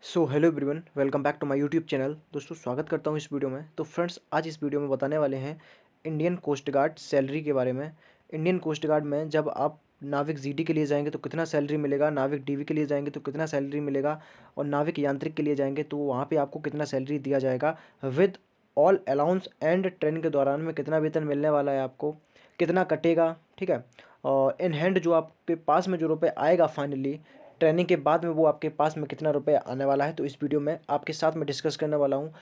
Hello everyone, welcome back to my YouTube channel. दोस्तों, स्वागत करता हूं इस वीडियो में। तो फ्रेंड्स, आज इस वीडियो में बताने वाले हैं इंडियन कोस्ट गार्ड सैलरी के बारे में। इंडियन कोस्ट गार्ड में जब आप नाविक जीडी के लिए जाएंगे तो कितना सैलरी मिलेगा, नाविक डीवी के लिए जाएंगे तो कितना सैलरी मिलेगा, और नाविक यांत्रिक के लिए जाएंगे तो वहाँ पे आपको कितना सैलरी दिया जाएगा, with all allowance and training के दौरान में कितना वेतन मिलने वाला है, आपको कितना कटेगा। ठीक है। और इन हैंड जो आपके पास में जो रुपये आएगा फाइनली ट्रेनिंग के बाद में, वो आपके पास में कितना रुपए आने वाला है, तो इस वीडियो में आपके साथ में डिस्कस करने वाला हूँ।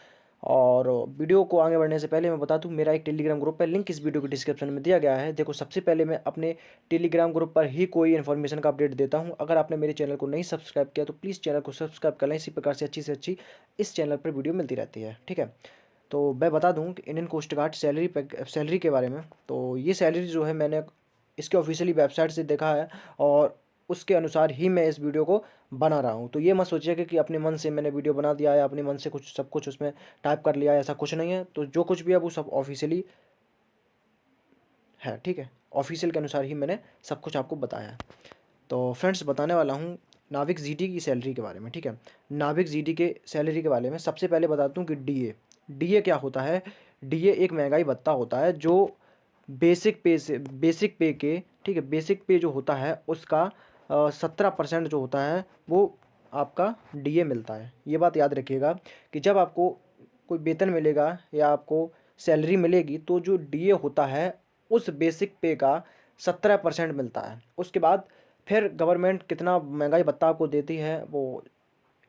और वीडियो को आगे बढ़ने से पहले मैं बता दूं, मेरा एक टेलीग्राम ग्रुप है, लिंक इस वीडियो के डिस्क्रिप्शन में दिया गया है। देखो, सबसे पहले मैं अपने टेलीग्राम ग्रुप पर ही कोई इन्फॉर्मेशन का अपडेट देता हूं। अगर आपने मेरे चैनल को नहीं सब्सक्राइब किया तो प्लीज़ चैनल को सब्सक्राइब कर लें। इसी प्रकार से अच्छी इस चैनल पर वीडियो मिलती रहती है। ठीक है। तो मैं बता दूं कि इंडियन कोस्ट गार्ड सैलरी के बारे में। तो ये सैलरी जो है, मैंने इसके ऑफिशियली वेबसाइट से देखा है और उसके अनुसार ही मैं इस वीडियो को बना रहा हूँ। तो ये मत सोचिएगा कि अपने मन से मैंने वीडियो बना दिया है, अपने मन से कुछ सब कुछ उसमें टाइप कर लिया है, ऐसा कुछ नहीं है। तो जो कुछ भी है वो सब ऑफिशियली है। ठीक है। ऑफिशियल के अनुसार ही मैंने सब कुछ आपको बताया है। तो फ्रेंड्स, बताने वाला हूँ नाविक जीडी की सैलरी के बारे में। ठीक है। नाविक जीडी के सैलरी के बारे में सबसे पहले बताता हूँ कि डीए डीए क्या होता है। डीए एक महंगाई भत्ता होता है जो बेसिक पे के, ठीक है, बेसिक पे जो होता है उसका 17% जो होता है वो आपका डीए मिलता है। ये बात याद रखिएगा कि जब आपको कोई वेतन मिलेगा या आपको सैलरी मिलेगी तो जो डीए होता है उस बेसिक पे का 17% मिलता है। उसके बाद फिर गवर्नमेंट कितना महंगाई भत्ता आपको देती है वो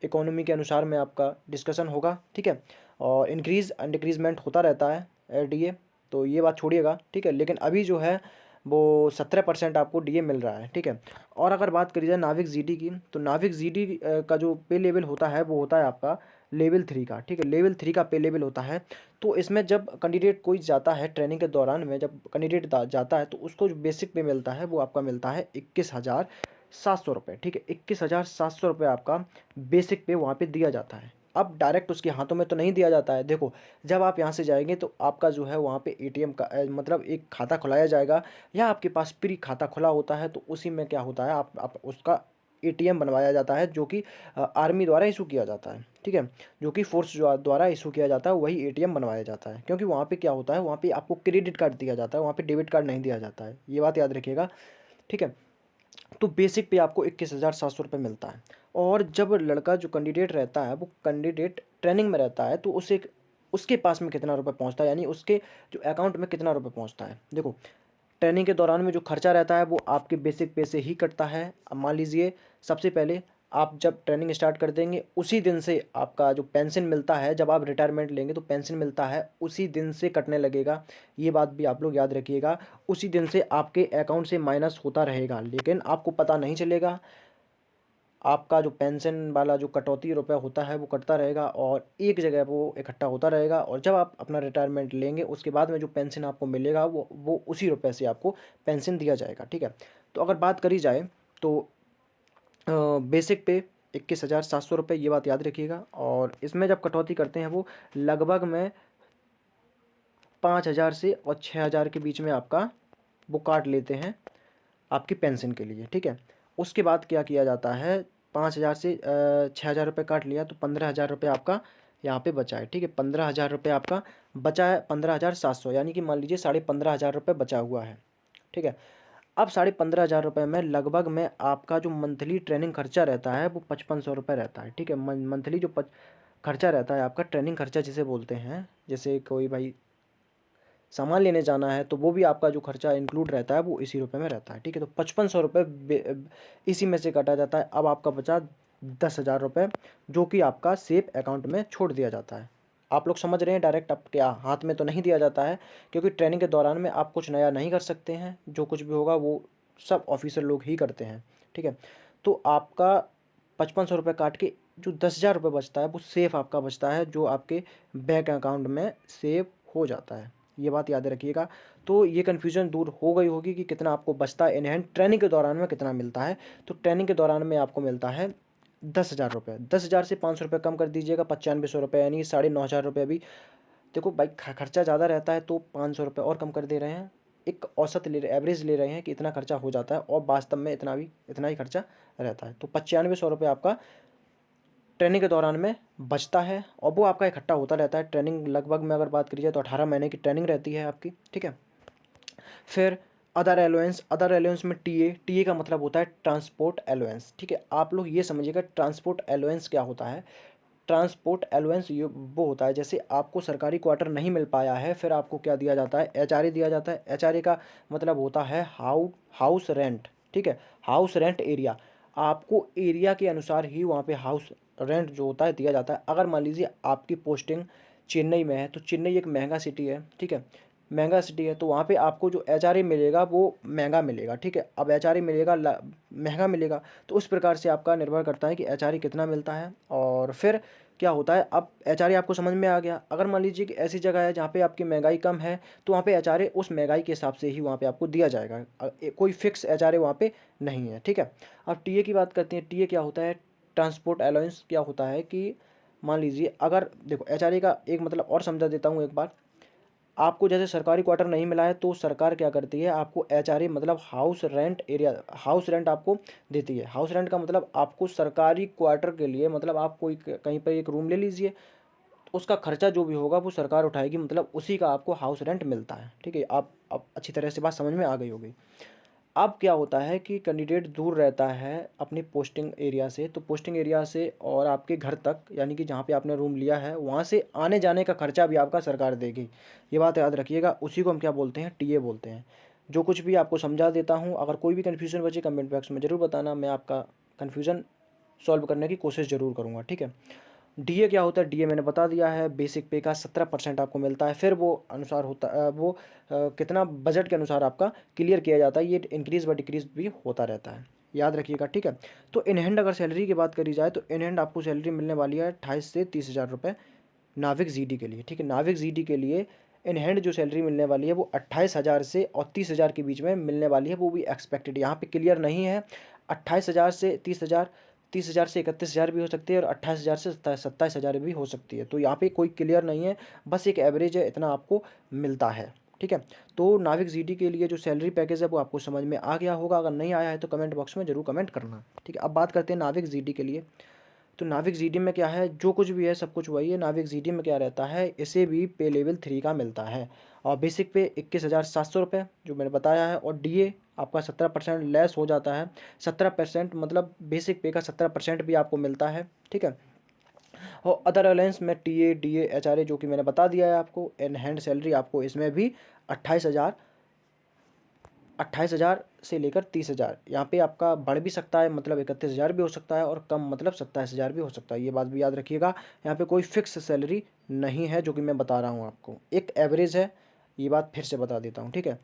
इकोनॉमी के अनुसार में आपका डिस्कशन होगा। ठीक है। और इंक्रीज एंड डिक्रीजमेंट होता रहता है डीए, तो ये बात छोड़िएगा। ठीक है। लेकिन अभी जो है वो 17% आपको डीए मिल रहा है। ठीक है। और अगर बात करी जाए नाविक जीडी की, तो नाविक जीडी का जो पे लेवल होता है वो होता है आपका लेवल 3 का। ठीक है। लेवल 3 का पे लेवल होता है। तो इसमें जब कैंडिडेट कोई जाता है ट्रेनिंग के दौरान में, जब कैंडिडेट जाता है तो उसको जो बेसिक पे मिलता है वो आपका मिलता है 21,700 रुपये। ठीक है। 21,700 रुपये आपका बेसिक पे वहाँ पे दिया जाता है। अब डायरेक्ट उसके हाथों में तो नहीं दिया जाता है। देखो, जब आप यहाँ से जाएंगे तो आपका जो है वहाँ पे एटीएम का मतलब एक खाता खुलाया जाएगा, या आपके पास प्री खाता खुला होता है तो उसी में क्या होता है, आप उसका एटीएम बनवाया जाता है, जो कि आर्मी द्वारा इशू किया जाता है। ठीक है। जो कि फोर्स द्वारा इशू किया जाता है, वही एटीएम बनवाया जाता है। क्योंकि वहाँ पे क्या होता है, वहाँ पे आपको क्रेडिट कार्ड दिया जाता है, वहाँ पे डेबिट कार्ड नहीं दिया जाता है। ये बात याद रखिएगा। ठीक है। तो बेसिक पे आपको 21,700 रुपये मिलता है। और जब लड़का जो कैंडिडेट रहता है वो कैंडिडेट ट्रेनिंग में रहता है तो उसे उसके पास में कितना रुपये पहुंचता है, यानी उसके जो अकाउंट में कितना रुपये पहुंचता है। देखो, ट्रेनिंग के दौरान में जो खर्चा रहता है वो आपके बेसिक पे से ही कटता है। अब मान लीजिए, सबसे पहले आप जब ट्रेनिंग स्टार्ट कर देंगे उसी दिन से आपका जो पेंशन मिलता है, जब आप रिटायरमेंट लेंगे तो पेंशन मिलता है उसी दिन से कटने लगेगा। ये बात भी आप लोग याद रखिएगा। उसी दिन से आपके अकाउंट से माइनस होता रहेगा, लेकिन आपको पता नहीं चलेगा। आपका जो पेंशन वाला जो कटौती रुपया होता है वो कटता रहेगा और एक जगह वो इकट्ठा होता रहेगा। और जब आप अपना रिटायरमेंट लेंगे उसके बाद में जो पेंशन आपको मिलेगा वो उसी रुपये से आपको पेंशन दिया जाएगा। ठीक है। तो अगर बात करी जाए तो बेसिक पे 21,700 रुपये, ये बात याद रखिएगा। और इसमें जब कटौती करते हैं वो लगभग में 5,000 से और 6,000 के बीच में आपका वो काट लेते हैं आपकी पेंशन के लिए। ठीक है। उसके बाद क्या किया जाता है, 5,000 से 6,000 रुपये काट लिया तो 15,000 रुपये आपका यहाँ पे बचा है। ठीक है। 15,000 रुपये आपका बचा है, 15,700, यानी कि मान लीजिए 15,500 रुपये बचा हुआ है। ठीक है। अब 15,500 रुपये में लगभग में आपका जो मंथली ट्रेनिंग खर्चा रहता है वो 5,500 रुपये रहता है। ठीक है। मंथली जो खर्चा रहता है आपका, ट्रेनिंग खर्चा जिसे बोलते हैं, जैसे कोई भाई सामान लेने जाना है तो वो भी आपका जो खर्चा इंक्लूड रहता है वो इसी रुपये में रहता है। ठीक है। तो 5,500 रुपये इसी में से काटा जाता है। अब आपका बचा 10,000 रुपये, जो कि आपका सेफ अकाउंट में छोड़ दिया जाता है। आप लोग समझ रहे हैं, डायरेक्ट आपके हाथ में तो नहीं दिया जाता है, क्योंकि ट्रेनिंग के दौरान में आप कुछ नया नहीं कर सकते हैं। जो कुछ भी होगा वो सब ऑफिसर लोग ही करते हैं। ठीक है। तो आपका 5,500 रुपये काट के जो 10,000 रुपये बचता है वो सेफ आपका बचता है, जो आपके बैंक अकाउंट में सेव हो जाता है। ये बात याद रखिएगा। तो ये कन्फ्यूजन दूर हो गई होगी कि कितना आपको बचता है इन हैंड, ट्रेनिंग के दौरान में कितना मिलता है। तो ट्रेनिंग के दौरान में आपको मिलता है 10,000 रुपये। 10,000 से 500 रुपये कम कर दीजिएगा, 9500 रुपये, यानी 9,500 रुपये। अभी देखो भाई, खर्चा ज़्यादा रहता है तो 500 रुपये और कम कर दे रहे हैं। एक औसत ले रहे, एवरेज ले रहे हैं कि इतना खर्चा हो जाता है, और वास्तव में इतना ही खर्चा रहता है। तो 9500 रुपये आपका ट्रेनिंग के दौरान में बचता है और वो आपका इकट्ठा होता रहता है। ट्रेनिंग लगभग में अगर बात करी जाए तो 18 महीने की ट्रेनिंग रहती है आपकी, ठीक है। फिर अदर एलोवेंस में टीए का मतलब होता है ट्रांसपोर्ट एलोवेंस, ठीक है। आप लोग ये समझिएगा ट्रांसपोर्ट एलोवेंस क्या होता है। ट्रांसपोर्ट एलोवेंस ये वो होता है, जैसे आपको सरकारी क्वार्टर नहीं मिल पाया है, फिर आपको क्या दिया जाता है, एचआरए दिया जाता है। एचआरए का मतलब होता है हाउस रेंट, ठीक है। हाउस रेंट एरिया, आपको एरिया के अनुसार ही वहाँ पे हाउस रेंट जो होता है दिया जाता है। अगर मान लीजिए आपकी पोस्टिंग चेन्नई में है, तो चेन्नई एक महंगा सिटी है, ठीक है, महंगा सिटी है, तो वहाँ पे आपको जो एचआरए मिलेगा वो महंगा मिलेगा, ठीक है। अब एचआरए मिलेगा महंगा मिलेगा, तो उस प्रकार से आपका निर्भर करता है कि एचआरए कितना मिलता है। और फिर क्या होता है, अब एचआरए आपको समझ में आ गया। अगर मान लीजिए कि ऐसी जगह है जहाँ पे आपकी महंगाई कम है, तो वहाँ पे एचआरए उस महंगाई के हिसाब से ही वहाँ पे आपको दिया जाएगा। कोई फिक्स एचआरए वहाँ पे नहीं है, ठीक है। अब टीए की बात करते हैं। टीए क्या होता है, ट्रांसपोर्ट अलाउंस क्या होता है कि मान लीजिए, अगर देखो एचआरए का एक मतलब और समझा देता हूँ एक बार। आपको जैसे सरकारी क्वार्टर नहीं मिला है, तो सरकार क्या करती है, आपको एचआरए मतलब house rent area, house rent आपको देती है। हाउस रेंट का मतलब आपको सरकारी क्वार्टर के लिए, मतलब आप कोई कहीं पर एक रूम ले लीजिए, तो उसका खर्चा जो भी होगा वो सरकार उठाएगी, मतलब उसी का आपको हाउस रेंट मिलता है, ठीक है। आप अच्छी तरह से बात समझ में आ गई होगी। अब क्या होता है कि कैंडिडेट दूर रहता है अपनी पोस्टिंग एरिया से, तो पोस्टिंग एरिया से और आपके घर तक, यानी कि जहाँ पे आपने रूम लिया है वहाँ से आने जाने का खर्चा भी आपका सरकार देगी। ये बात याद रखिएगा, उसी को हम क्या बोलते हैं, टीए बोलते हैं। जो कुछ भी आपको समझा देता हूँ, अगर कोई भी कन्फ्यूज़न बचे कमेंट बॉक्स में ज़रूर बताना, मैं आपका कन्फ्यूज़न सॉल्व करने की कोशिश ज़रूर करूँगा, ठीक है। डीए क्या होता है, डीए मैंने बता दिया है, बेसिक पे का 17% आपको मिलता है। फिर वो अनुसार होता वो कितना बजट के अनुसार आपका क्लियर किया जाता है, ये इंक्रीज़ व डिक्रीज़ भी होता रहता है, याद रखिएगा, ठीक है। तो इन हैंड अगर सैलरी की बात करी जाए, तो इन हैंड आपको सैलरी मिलने वाली है 28 से 30 हज़ार रुपये नाविक जीडी के लिए, ठीक है। नाविक जीडी के लिए इन हैंड जो सैलरी मिलने वाली है वो 28 हज़ार से और 30 हज़ार के बीच में मिलने वाली है, वो भी एक्सपेक्टेड, यहाँ पे क्लियर नहीं है। 28 हज़ार से 30 हज़ार, 30 हज़ार से 31 हज़ार भी हो सकती है, और 28 हज़ार से 27 हज़ार भी हो सकती है। तो यहाँ पे कोई क्लियर नहीं है, बस एक एवरेज है, इतना आपको मिलता है, ठीक है। तो नाविक जीडी के लिए जो सैलरी पैकेज है वो आपको समझ में आ गया होगा। अगर नहीं आया है तो कमेंट बॉक्स में ज़रूर कमेंट करना, ठीक है। अब बात करते हैं नाविक जीडी के लिए। तो नाविक जीडी में क्या है, जो कुछ भी है सब कुछ वही है। नाविक जीडी में क्या रहता है, इसे भी पे लेवल 3 का मिलता है, और बेसिक पे 21,700 रुपये जो मैंने बताया है, और डीए आपका 17% लेस हो जाता है। 17% मतलब बेसिक पे का 17% भी आपको मिलता है, ठीक है। और अदर अलायंस में टीए डीए एचआरए जो कि मैंने बता दिया है आपको। इन हैंड सैलरी आपको इसमें भी 28 हज़ार, 28 हज़ार से लेकर 30 हज़ार, यहाँ पे आपका बढ़ भी सकता है, मतलब 31 हज़ार भी हो सकता है, और कम मतलब 27 हज़ार भी हो सकता है। ये बात भी याद रखिएगा, यहाँ पे कोई फिक्स सैलरी नहीं है, जो कि मैं बता रहा हूँ आपको, एक एवरेज है। ये बात फिर से बता देता हूँ, ठीक है।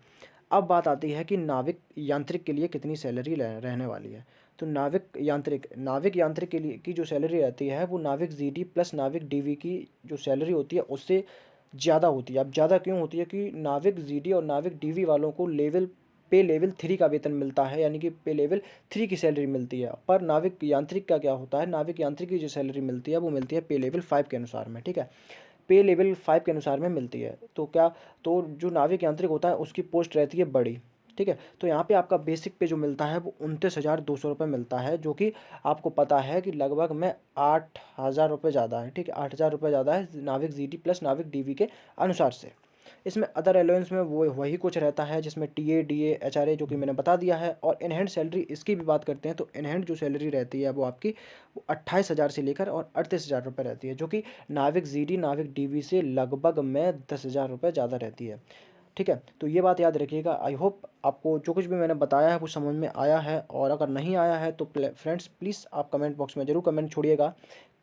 अब बात आती है कि नाविक यांत्रिक के लिए कितनी सैलरी रहने वाली है। तो नाविक यांत्रिक के लिए की जो सैलरी रहती है, वो नाविक जीडी प्लस नाविक डीवी की जो सैलरी होती है उससे ज़्यादा होती है। अब ज़्यादा क्यों होती है कि नाविक जीडी और नाविक डीवी वालों को पे लेवल 3 का वेतन मिलता है, यानी कि पे लेवल 3 की सैलरी मिलती है। पर नाविक यांत्रिक का क्या होता है, नाविक यांत्रिक की जो सैलरी मिलती है वो मिलती है पे लेवल 5 के अनुसार में, ठीक है। पे लेवल 5 के अनुसार में मिलती है। तो क्या, तो जो नाविक यांत्रिक होता है उसकी पोस्ट रहती है बड़ी, ठीक है। तो यहाँ पे आपका बेसिक पे जो मिलता है वो 29,200 रुपये मिलता है, जो कि आपको पता है कि लगभग में 8,000 रुपये ज़्यादा है, ठीक है। 8,000 रुपये ज़्यादा है नाविक जीडी प्लस नाविक डीवी के अनुसार से। इसमें अदर अलाउंस में वो वही कुछ रहता है, जिसमें टीए डीए एचआरए जो कि मैंने बता दिया है। और इन हैंड सैलरी इसकी भी बात करते हैं, तो इन हैंड जो सैलरी रहती है वो आपकी 28 हज़ार से लेकर और 38 हज़ार रुपये रहती है, जो कि नाविक जीडी नाविक डीवी से लगभग में 10 हज़ार रुपये ज़्यादा रहती है, ठीक है। तो ये बात याद रखिएगा। आई होप आपको जो कुछ भी मैंने बताया है वो समझ में आया है, और अगर नहीं आया है तो फ्रेंड्स प्लीज़ आप कमेंट बॉक्स में ज़रूर कमेंट छोड़िएगा।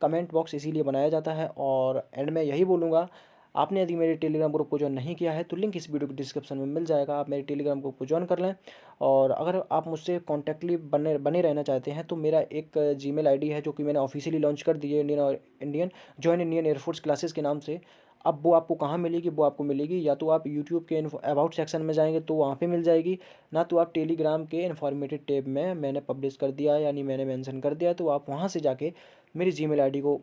कमेंट बॉक्स इसीलिए बनाया जाता है। और एंड में यही बोलूँगा, आपने यदि मेरे टेलीग्राम ग्रुप को ज्वाइन नहीं किया है तो लिंक इस वीडियो के डिस्क्रिप्शन में मिल जाएगा, आप मेरे टेलीग्राम ग्रुप को ज्वाइन कर लें। और अगर आप मुझसे कॉन्टैक्टली बने रहना चाहते हैं, तो मेरा एक जीमेल आईडी है जो कि मैंने ऑफिशियली लॉन्च कर दी है, जॉइन इंडियन एयरफोर्स क्लासेस के नाम से। अब वो आपको कहाँ मिलेगी, वो आपको मिलेगी या तो आप यूट्यूब के अबाउट सेक्शन में जाएंगे तो वहाँ पे मिल जाएगी, ना तो आप टेलीग्राम के इन्फॉर्मेटिव टैब में मैंने पब्लिश कर दिया है, यानी मैंने मेंशन कर दिया है, तो आप वहाँ से जाके मेरी जीमेल आईडी को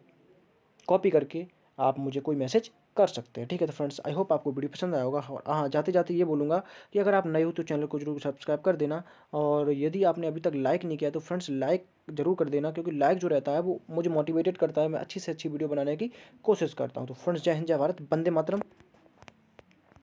कॉपी करके आप मुझे कोई मैसेज कर सकते हैं। ठीक है, तो फ्रेंड्स आई होप आपको वीडियो पसंद आया होगा। और हाँ, जाते जाते ये बोलूँगा कि अगर आप नए हो तो चैनल को जरूर सब्सक्राइब कर देना, और यदि आपने अभी तक लाइक नहीं किया तो फ्रेंड्स लाइक ज़रूर कर देना, क्योंकि लाइक जो रहता है वो मुझे मोटिवेटेड करता है, मैं अच्छी से अच्छी वीडियो बनाने की कोशिश करता हूँ। तो फ्रेंड्स जय हिंद, जय भारत, वंदे मातरम।